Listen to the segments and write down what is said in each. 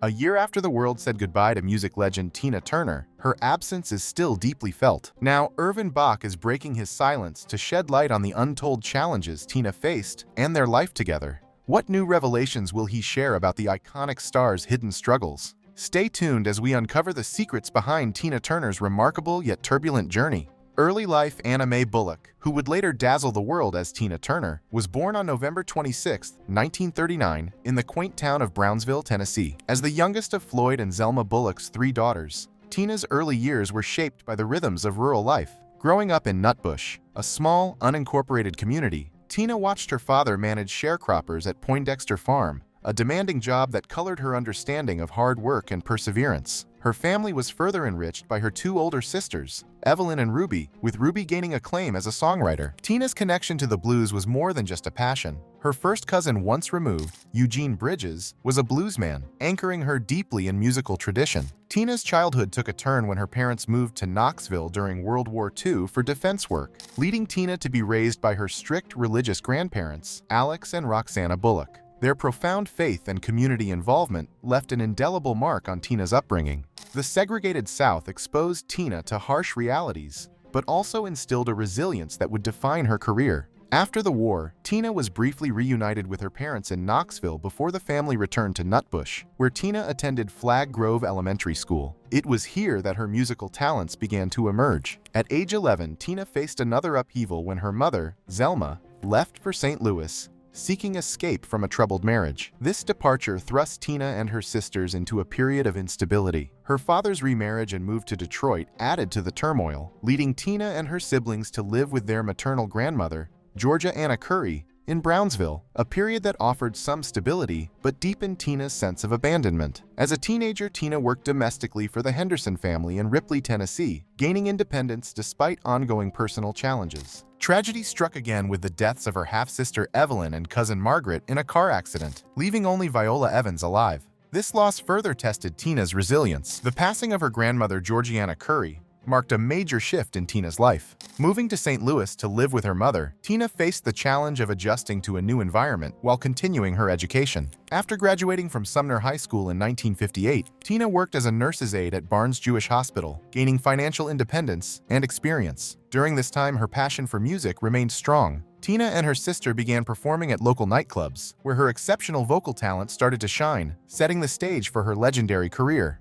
A year after the world said goodbye to music legend Tina Turner, her absence is still deeply felt. Now, Erwin Bach is breaking his silence to shed light on the untold challenges Tina faced and their life together. What new revelations will he share about the iconic star's hidden struggles? Stay tuned as we uncover the secrets behind Tina Turner's remarkable yet turbulent journey. Early life. Anna Mae Bullock, who would later dazzle the world as Tina Turner, was born on November 26, 1939, in the quaint town of Brownsville, Tennessee. As the youngest of Floyd and Zelma Bullock's 3 daughters, Tina's early years were shaped by the rhythms of rural life. Growing up in Nutbush, a small, unincorporated community, Tina watched her father manage sharecroppers at Poindexter Farm, a demanding job that colored her understanding of hard work and perseverance. Her family was further enriched by her 2 older sisters, Evelyn and Ruby, with Ruby gaining acclaim as a songwriter. Tina's connection to the blues was more than just a passion. Her first cousin once removed, Eugene Bridges, was a bluesman, anchoring her deeply in musical tradition. Tina's childhood took a turn when her parents moved to Knoxville during World War II for defense work, leading Tina to be raised by her strict religious grandparents, Alex and Roxana Bullock. Their profound faith and community involvement left an indelible mark on Tina's upbringing. The segregated South exposed Tina to harsh realities, but also instilled a resilience that would define her career. After the war, Tina was briefly reunited with her parents in Knoxville before the family returned to Nutbush, where Tina attended Flag Grove Elementary School. It was here that her musical talents began to emerge. At age 11, Tina faced another upheaval when her mother, Zelma, left for St. Louis, seeking escape from a troubled marriage. This departure thrust Tina and her sisters into a period of instability. Her father's remarriage and move to Detroit added to the turmoil, leading Tina and her siblings to live with their maternal grandmother, Georgia Anna Curry, in Brownsville, a period that offered some stability but deepened Tina's sense of abandonment. As a teenager, Tina worked domestically for the Henderson family in Ripley, Tennessee, gaining independence despite ongoing personal challenges. Tragedy struck again with the deaths of her half-sister Evelyn and cousin Margaret in a car accident, leaving only Viola Evans alive. This loss further tested Tina's resilience. The passing of her grandmother Georgiana Curry marked a major shift in Tina's life. Moving to St. Louis to live with her mother, Tina faced the challenge of adjusting to a new environment while continuing her education. After graduating from Sumner High School in 1958, Tina worked as a nurse's aide at Barnes Jewish Hospital, gaining financial independence and experience. During this time, her passion for music remained strong. Tina and her sister began performing at local nightclubs, where her exceptional vocal talent started to shine, setting the stage for her legendary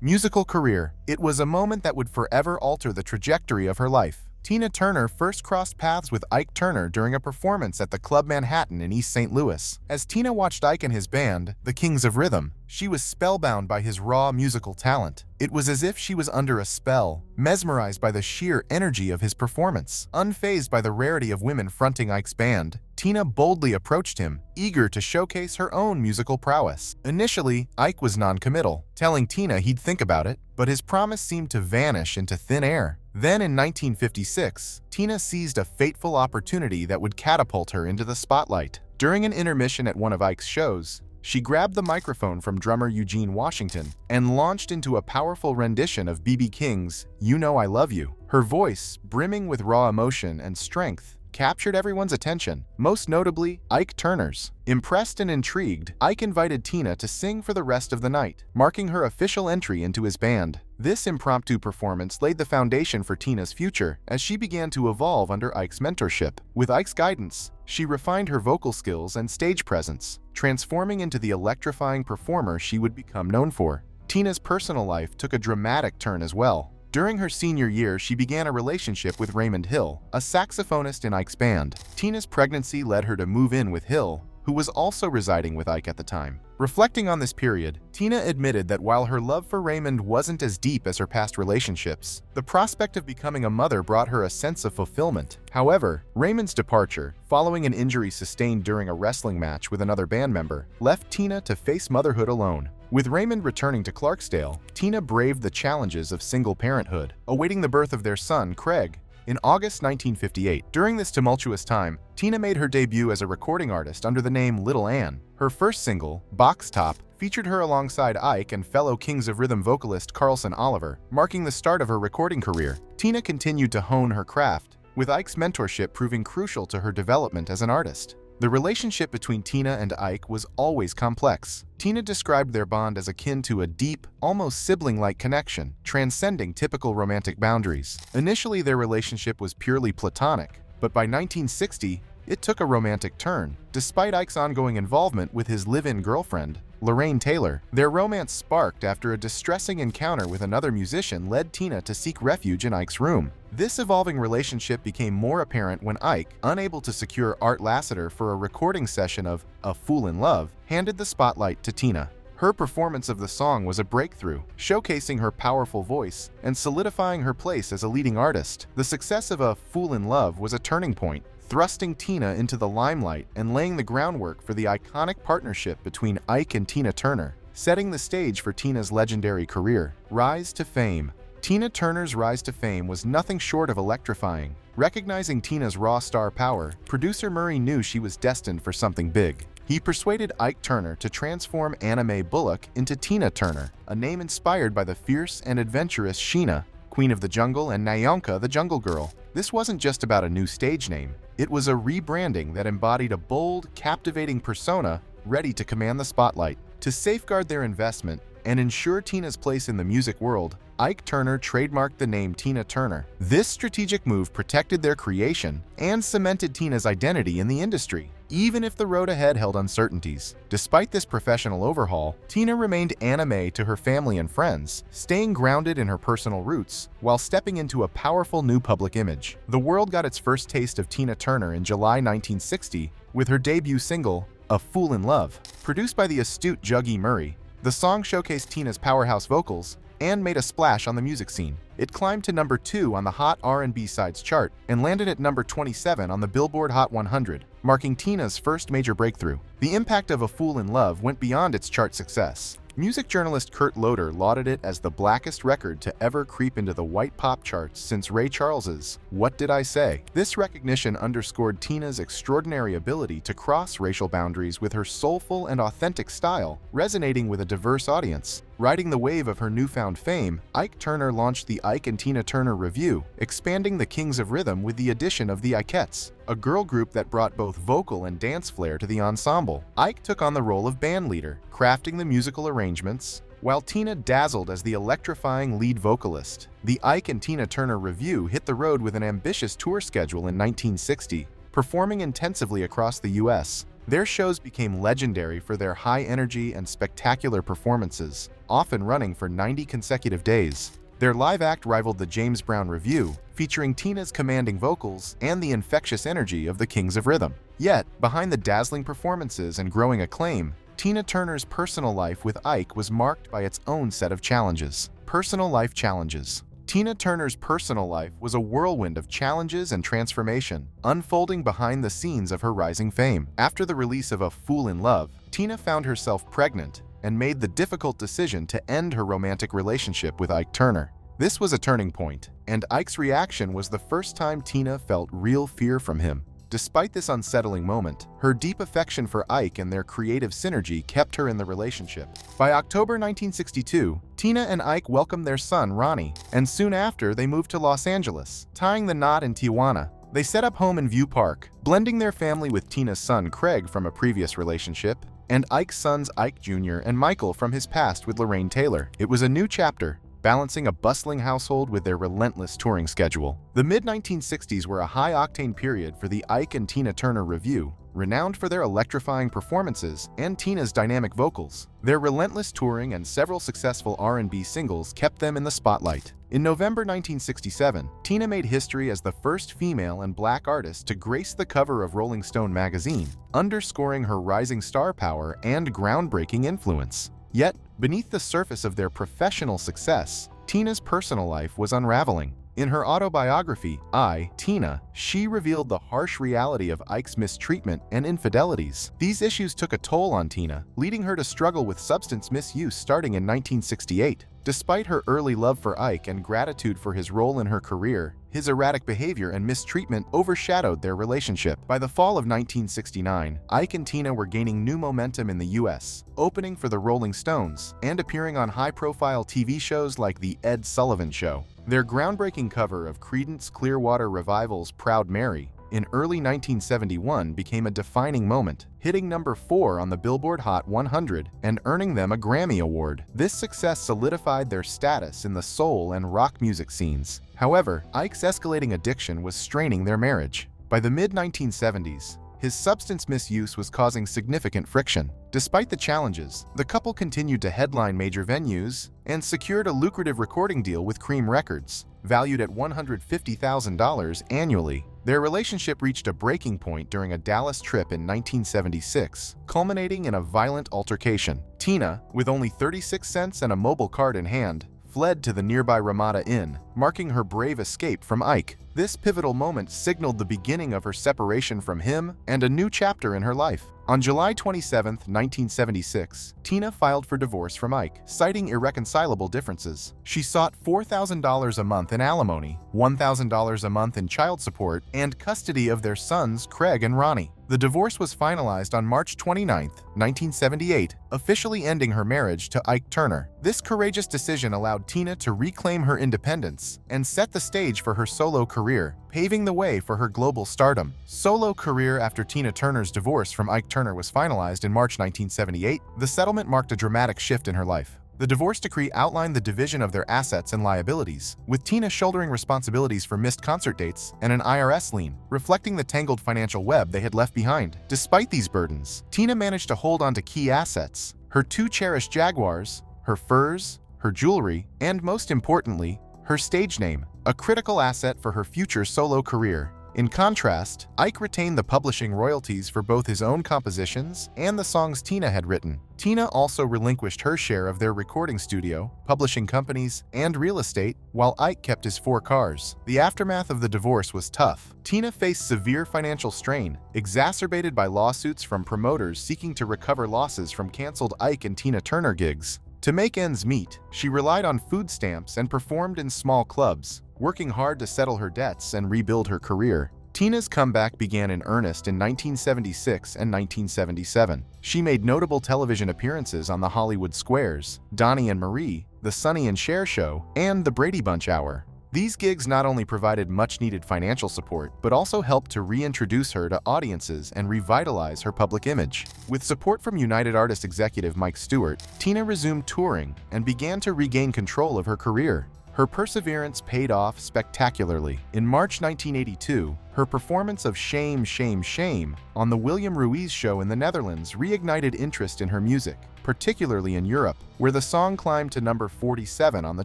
musical career. It was a moment that would forever alter the trajectory of her life. Tina Turner first crossed paths with Ike Turner during a performance at the Club Manhattan in East St. Louis. As Tina watched Ike and his band, the Kings of Rhythm, she was spellbound by his raw musical talent. It was as if she was under a spell, mesmerized by the sheer energy of his performance. Unfazed by the rarity of women fronting Ike's band, Tina boldly approached him, eager to showcase her own musical prowess. Initially, Ike was non-committal, telling Tina he'd think about it, but his promise seemed to vanish into thin air. Then in 1956, Tina seized a fateful opportunity that would catapult her into the spotlight. During an intermission at one of Ike's shows, she grabbed the microphone from drummer Eugene Washington and launched into a powerful rendition of B.B. King's "You Know I Love You." Her voice, brimming with raw emotion and strength, captured everyone's attention, most notably Ike Turner's. Impressed and intrigued, Ike invited Tina to sing for the rest of the night, marking her official entry into his band. This impromptu performance laid the foundation for Tina's future as she began to evolve under Ike's mentorship. With Ike's guidance, she refined her vocal skills and stage presence, transforming into the electrifying performer she would become known for. Tina's personal life took a dramatic turn as well. During her senior year, she began a relationship with Raymond Hill, a saxophonist in Ike's band. Tina's pregnancy led her to move in with Hill, who was also residing with Ike at the time. Reflecting on this period, Tina admitted that while her love for Raymond wasn't as deep as her past relationships, the prospect of becoming a mother brought her a sense of fulfillment. However, Raymond's departure, following an injury sustained during a wrestling match with another band member, left Tina to face motherhood alone. With Raymond returning to Clarksdale, Tina braved the challenges of single parenthood, awaiting the birth of their son, Craig, in August 1958. During this tumultuous time, Tina made her debut as a recording artist under the name Little Ann. Her first single, Box Top, featured her alongside Ike and fellow Kings of Rhythm vocalist Carlson Oliver, marking the start of her recording career. Tina continued to hone her craft, with Ike's mentorship proving crucial to her development as an artist. The relationship between Tina and Ike was always complex. Tina described their bond as akin to a deep, almost sibling-like connection, transcending typical romantic boundaries. Initially, their relationship was purely platonic, but by 1960, it took a romantic turn. Despite Ike's ongoing involvement with his live-in girlfriend, Lorraine Taylor, their romance sparked after a distressing encounter with another musician led Tina to seek refuge in Ike's room. This evolving relationship became more apparent when Ike, unable to secure Art Lassiter for a recording session of A Fool in Love, handed the spotlight to Tina. Her performance of the song was a breakthrough, showcasing her powerful voice and solidifying her place as a leading artist. The success of A Fool in Love was a turning point, thrusting Tina into the limelight and laying the groundwork for the iconic partnership between Ike and Tina Turner, setting the stage for Tina's legendary career. Rise to fame. Tina Turner's rise to fame was nothing short of electrifying. Recognizing Tina's raw star power, producer Murray knew she was destined for something big. He persuaded Ike Turner to transform Anna Mae Bullock into Tina Turner, a name inspired by the fierce and adventurous Sheena, Queen of the Jungle, and Nyanka, the Jungle Girl. This wasn't just about a new stage name. It was a rebranding that embodied a bold, captivating persona ready to command the spotlight. To safeguard their investment and ensure Tina's place in the music world, Ike Turner trademarked the name Tina Turner. This strategic move protected their creation and cemented Tina's identity in the industry, even if the road ahead held uncertainties. Despite this professional overhaul, Tina remained Anna Mae to her family and friends, staying grounded in her personal roots while stepping into a powerful new public image. The world got its first taste of Tina Turner in July 1960 with her debut single, A Fool in Love. Produced by the astute Jug E. Murray, the song showcased Tina's powerhouse vocals and made a splash on the music scene. It climbed to number 2 on the Hot R&B Sides chart and landed at number 27 on the Billboard Hot 100, marking Tina's first major breakthrough. The impact of A Fool in Love went beyond its chart success. Music journalist Kurt Loder lauded it as the blackest record to ever creep into the white pop charts since Ray Charles's What Did I Say? This recognition underscored Tina's extraordinary ability to cross racial boundaries with her soulful and authentic style, resonating with a diverse audience. Riding the wave of her newfound fame, Ike Turner launched the Ike and Tina Turner Revue, expanding the Kings of Rhythm with the addition of the Ikettes, a girl group that brought both vocal and dance flair to the ensemble. Ike took on the role of band leader, crafting the musical arrangements, while Tina dazzled as the electrifying lead vocalist. The Ike and Tina Turner Revue hit the road with an ambitious tour schedule in 1960, performing intensively across the U.S. Their shows became legendary for their high energy and spectacular performances, often running for 90 consecutive days. Their live act rivaled the James Brown Revue, featuring Tina's commanding vocals and the infectious energy of the Kings of Rhythm. Yet, behind the dazzling performances and growing acclaim, Tina Turner's personal life with Ike was marked by its own set of challenges. Personal life challenges. Tina Turner's personal life was a whirlwind of challenges and transformation, unfolding behind the scenes of her rising fame. After the release of A Fool in Love, Tina found herself pregnant and made the difficult decision to end her romantic relationship with Ike Turner. This was a turning point, and Ike's reaction was the first time Tina felt real fear from him. Despite this unsettling moment, her deep affection for Ike and their creative synergy kept her in the relationship. By October 1962, Tina and Ike welcomed their son, Ronnie, and soon after they moved to Los Angeles, tying the knot in Tijuana. They set up home in View Park, blending their family with Tina's son, Craig, from a previous relationship, and Ike's sons, Ike Jr. and Michael, from his past with Lorraine Taylor. It was a new chapter, balancing a bustling household with their relentless touring schedule. The mid-1960s were a high-octane period for the Ike and Tina Turner Revue, renowned for their electrifying performances and Tina's dynamic vocals. Their relentless touring and several successful R&B singles kept them in the spotlight. In November 1967, Tina made history as the first female and black artist to grace the cover of Rolling Stone magazine, underscoring her rising star power and groundbreaking influence. Yet, beneath the surface of their professional success, Tina's personal life was unraveling. In her autobiography, I, Tina, she revealed the harsh reality of Ike's mistreatment and infidelities. These issues took a toll on Tina, leading her to struggle with substance misuse starting in 1968. Despite her early love for Ike and gratitude for his role in her career, his erratic behavior and mistreatment overshadowed their relationship. By the fall of 1969, Ike and Tina were gaining new momentum in the U.S., opening for the Rolling Stones and appearing on high-profile TV shows like The Ed Sullivan Show. Their groundbreaking cover of Creedence Clearwater Revival's Proud Mary in early 1971 became a defining moment, hitting number 4 on the Billboard Hot 100 and earning them a Grammy Award. This success solidified their status in the soul and rock music scenes. However, Ike's escalating addiction was straining their marriage. By the mid-1970s, his substance misuse was causing significant friction. Despite the challenges, the couple continued to headline major venues and secured a lucrative recording deal with Cream Records, valued at $150,000 annually. Their relationship reached a breaking point during a Dallas trip in 1976, culminating in a violent altercation. Tina, with only 36 cents and a mobile card in hand, fled to the nearby Ramada Inn, marking her brave escape from Ike. This pivotal moment signaled the beginning of her separation from him and a new chapter in her life. On July 27, 1976, Tina filed for divorce from Ike, citing irreconcilable differences. She sought $4,000 a month in alimony, $1,000 a month in child support, and custody of their sons Craig and Ronnie. The divorce was finalized on March 29, 1978, officially ending her marriage to Ike Turner. This courageous decision allowed Tina to reclaim her independence and set the stage for her solo career, paving the way for her global stardom. Solo career after Tina Turner's divorce from Ike Turner was finalized in March 1978, the settlement marked a dramatic shift in her life. The divorce decree outlined the division of their assets and liabilities, with Tina shouldering responsibilities for missed concert dates and an IRS lien, reflecting the tangled financial web they had left behind. Despite these burdens, Tina managed to hold on to key assets: her 2 cherished Jaguars, her furs, her jewelry, and most importantly, her stage name, a critical asset for her future solo career. In contrast, Ike retained the publishing royalties for both his own compositions and the songs Tina had written. Tina also relinquished her share of their recording studio, publishing companies, and real estate, while Ike kept his 4 cars. The aftermath of the divorce was tough. Tina faced severe financial strain, exacerbated by lawsuits from promoters seeking to recover losses from canceled Ike and Tina Turner gigs. To make ends meet, she relied on food stamps and performed in small clubs, working hard to settle her debts and rebuild her career. Tina's comeback began in earnest in 1976 and 1977. She made notable television appearances on the Hollywood Squares, Donnie and Marie, The Sonny and Cher Show, and The Brady Bunch Hour. These gigs not only provided much-needed financial support, but also helped to reintroduce her to audiences and revitalize her public image. With support from United Artists executive Mike Stewart, Tina resumed touring and began to regain control of her career. Her perseverance paid off spectacularly. In March 1982, her performance of Shame, Shame, Shame on The William Ruiz Show in the Netherlands reignited interest in her music, particularly in Europe, where the song climbed to number 47 on the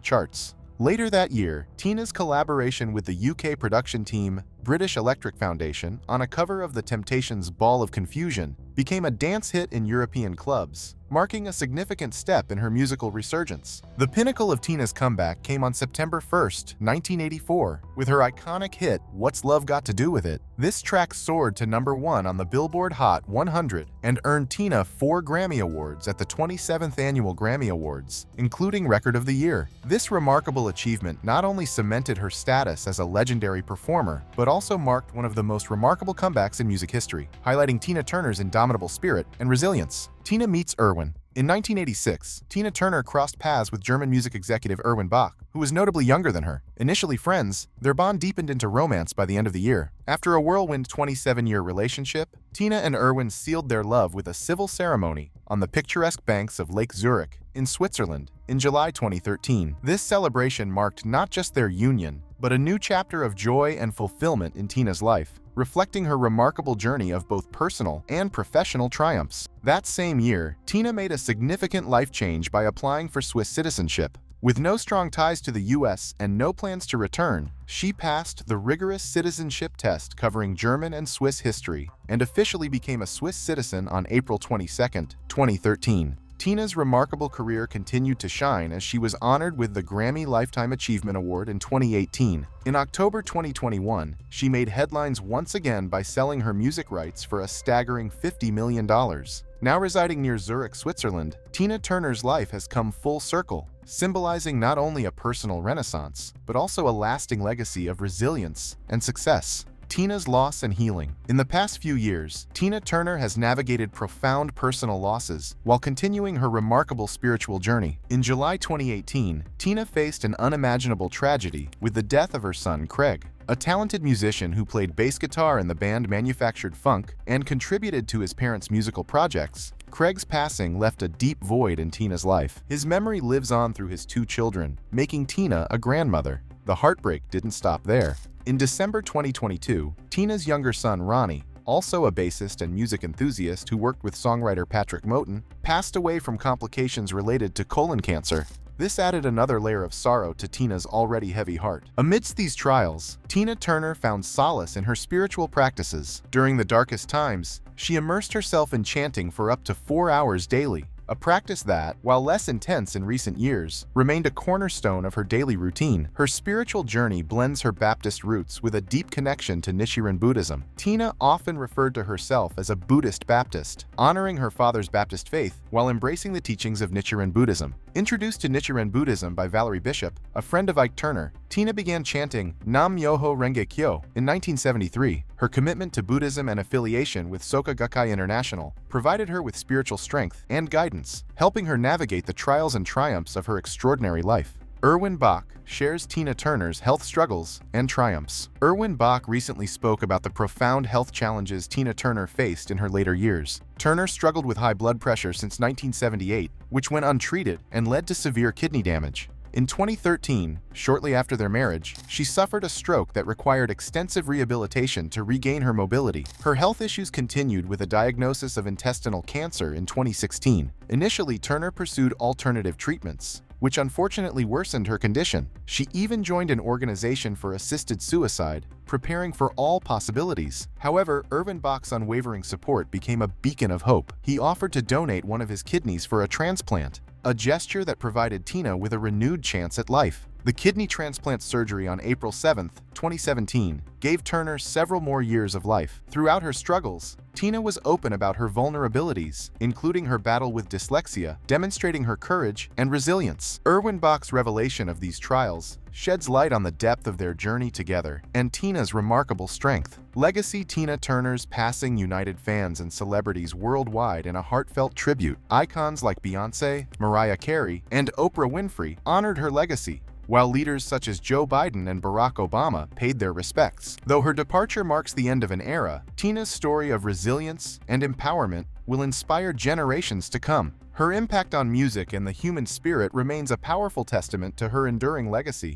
charts. Later that year, Tina's collaboration with the UK production team British Electric Foundation on a cover of The Temptations' Ball of Confusion became a dance hit in European clubs, marking a significant step in her musical resurgence. The pinnacle of Tina's comeback came on September 1, 1984, with her iconic hit, What's Love Got to Do With It? This track soared to number 1 on the Billboard Hot 100 and earned Tina 4 Grammy Awards at the 27th Annual Grammy Awards, including Record of the Year. This remarkable achievement not only cemented her status as a legendary performer, but also marked one of the most remarkable comebacks in music history, highlighting Tina Turner's indomitable spirit and resilience. Tina meets Erwin. In 1986, Tina Turner crossed paths with German music executive Erwin Bach, who was notably younger than her. Initially friends, their bond deepened into romance by the end of the year. After a whirlwind 27-year relationship, Tina and Erwin sealed their love with a civil ceremony on the picturesque banks of Lake Zurich in Switzerland in July 2013. This celebration marked not just their union, but a new chapter of joy and fulfillment in Tina's life, reflecting her remarkable journey of both personal and professional triumphs. That same year, Tina made a significant life change by applying for Swiss citizenship. With no strong ties to the US and no plans to return, she passed the rigorous citizenship test covering German and Swiss history and officially became a Swiss citizen on April 22, 2013. Tina's remarkable career continued to shine as she was honored with the Grammy Lifetime Achievement Award in 2018. In October 2021, she made headlines once again by selling her music rights for a staggering $50 million. Now residing near Zurich, Switzerland, Tina Turner's life has come full circle, symbolizing not only a personal renaissance, but also a lasting legacy of resilience and success. Tina's loss and healing. In the past few years, Tina Turner has navigated profound personal losses while continuing her remarkable spiritual journey. In July 2018, Tina faced an unimaginable tragedy with the death of her son, Craig. A talented musician who played bass guitar in the band Manufactured Funk and contributed to his parents' musical projects, Craig's passing left a deep void in Tina's life. His memory lives on through his two children, making Tina a grandmother. The heartbreak didn't stop there. In December 2022, Tina's younger son, Ronnie, also a bassist and music enthusiast who worked with songwriter Patrick Moten, passed away from complications related to colon cancer. This added another layer of sorrow to Tina's already heavy heart. Amidst these trials, Tina Turner found solace in her spiritual practices. During the darkest times, she immersed herself in chanting for up to 4 hours daily, a practice that, while less intense in recent years, remained a cornerstone of her daily routine. Her spiritual journey blends her Baptist roots with a deep connection to Nichiren Buddhism. Tina often referred to herself as a Buddhist Baptist, honoring her father's Baptist faith while embracing the teachings of Nichiren Buddhism. Introduced to Nichiren Buddhism by Valerie Bishop, a friend of Ike Turner, Tina began chanting Nam Myoho Renge Kyo in 1973. Her commitment to Buddhism and affiliation with Soka Gakkai International provided her with spiritual strength and guidance, helping her navigate the trials and triumphs of her extraordinary life. Erwin Bach shares Tina Turner's health struggles and triumphs. Erwin Bach recently spoke about the profound health challenges Tina Turner faced in her later years. Turner struggled with high blood pressure since 1978, which went untreated and led to severe kidney damage. In 2013, shortly after their marriage, she suffered a stroke that required extensive rehabilitation to regain her mobility. Her health issues continued with a diagnosis of intestinal cancer in 2016. Initially, Turner pursued alternative treatments, which unfortunately worsened her condition. She even joined an organization for assisted suicide, preparing for all possibilities. However, Erwin Bach's unwavering support became a beacon of hope. He offered to donate one of his kidneys for a transplant, a gesture that provided Tina with a renewed chance at life. The kidney transplant surgery on April 7, 2017, gave Turner several more years of life. Throughout her struggles, Tina was open about her vulnerabilities, including her battle with dyslexia, demonstrating her courage and resilience. Erwin Bach's revelation of these trials sheds light on the depth of their journey together and Tina's remarkable strength. Legacy. Tina Turner's passing united fans and celebrities worldwide in a heartfelt tribute. Icons like Beyoncé, Mariah Carey, and Oprah Winfrey honored her legacy, while leaders such as Joe Biden and Barack Obama paid their respects. Though her departure marks the end of an era, Tina's story of resilience and empowerment will inspire generations to come. Her impact on music and the human spirit remains a powerful testament to her enduring legacy.